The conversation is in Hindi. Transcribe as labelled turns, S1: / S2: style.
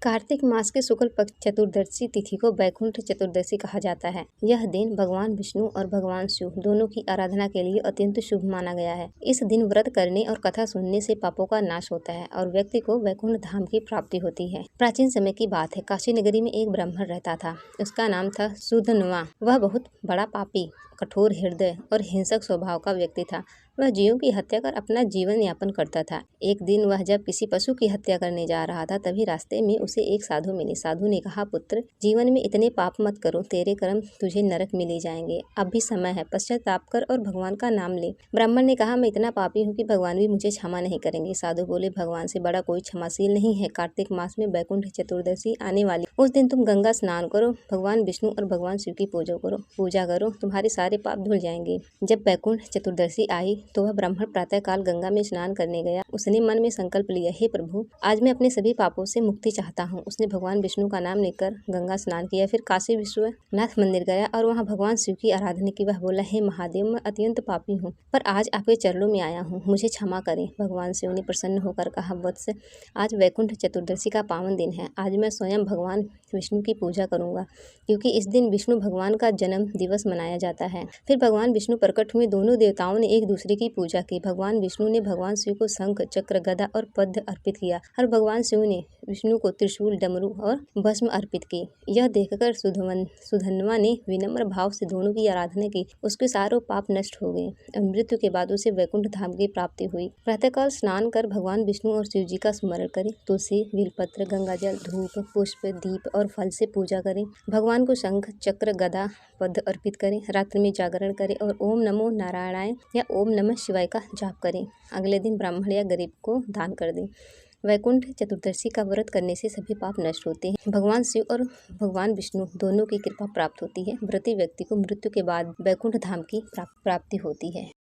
S1: कार्तिक मास के शुक्ल पक्ष चतुर्दशी तिथि को वैकुंठ चतुर्दशी कहा जाता है। यह दिन भगवान विष्णु और भगवान शिव दोनों की आराधना के लिए अत्यंत शुभ माना गया है। इस दिन व्रत करने और कथा सुनने से पापों का नाश होता है और व्यक्ति को वैकुंठ धाम की प्राप्ति होती है। प्राचीन समय की बात है, काशी नगरी में एक ब्राह्मण रहता था। उसका नाम था सुधन्वा। वह बहुत बड़ा पापी, कठोर हृदय और हिंसक स्वभाव का व्यक्ति था। वह जीवों की हत्या कर अपना जीवन यापन करता था। एक दिन वह जब किसी पशु की हत्या करने जा रहा था, तभी रास्ते में उसे एक साधु मिले। साधु ने कहा, पुत्र, जीवन में इतने पाप मत करो, तेरे कर्म तुझे नरक में ले जाएंगे। अब भी समय है, पश्चाताप कर और भगवान का नाम ले। ब्राह्मण ने कहा, मैं इतना पापी हूँ कि भगवान भी मुझे क्षमा नहीं करेंगे। साधु बोले, भगवान से बड़ा कोई क्षमाशील नहीं है। कार्तिक मास में वैकुंठ चतुर्दशी आने वाली, उस दिन तुम गंगा स्नान करो, भगवान विष्णु और भगवान शिव की पूजा करो, तुम्हारे सारे पाप धुल जाएंगे। जब वैकुंठ चतुर्दशी आई तो वह ब्राह्मण प्रातः काल गंगा में स्नान करने गया। उसने मन में संकल्प लिया, हे प्रभु, आज मैं अपने सभी पापों से मुक्ति चाहता हूँ। उसने भगवान विष्णु का नाम लेकर गंगा स्नान किया। फिर काशी विश्वनाथ मंदिर गया और वहाँ भगवान शिव की आराधना की। वह बोला, हे महादेव, मैं अत्यंत पापी हूँ, पर आज आपके चरणों में आया हूँ, मुझे क्षमा करें। भगवान शिव ने प्रसन्न होकर कहा, वत्स, आज वैकुंठ चतुर्दशी का पावन दिन है। आज मैं स्वयं भगवान विष्णु की पूजा करूंगा, क्योंकि इस दिन विष्णु भगवान का जन्म दिवस मनाया जाता है। फिर भगवान विष्णु प्रकट हुए। दोनों देवताओं ने एक दूसरे की पूजा की। भगवान विष्णु ने भगवान शिव को शंख, चक्र, गदा और पद्म अर्पित किया और भगवान शिव ने विष्णु को त्रिशूल, डमरू और भस्म अर्पित की। यह देखकर सुधन्वा ने विनम्र भाव से दोनों की आराधना की। उसके सारे पाप नष्ट हो गए और मृत्यु के बाद उसे वैकुंठ धाम की प्राप्ति हुई। प्रातःकाल स्नान कर भगवान विष्णु और शिव जी का स्मरण करें। तुलसी, बेलपत्र, गंगाजल, धूप, पुष्प, दीप और फल से पूजा करें। भगवान को शंख, चक्र, गदा, पद्म अर्पित करें। रात्रि में जागरण करें और ओम नमो नारायणाय या ओम नमः शिवाय का जाप करें। अगले दिन ब्राह्मण या गरीब को दान कर दें। वैकुंठ चतुर्दशी का व्रत करने से सभी पाप नष्ट होते हैं। भगवान शिव और भगवान विष्णु दोनों की कृपा प्राप्त होती है। व्रती व्यक्ति को मृत्यु के बाद वैकुंठ धाम की प्राप्ति होती है।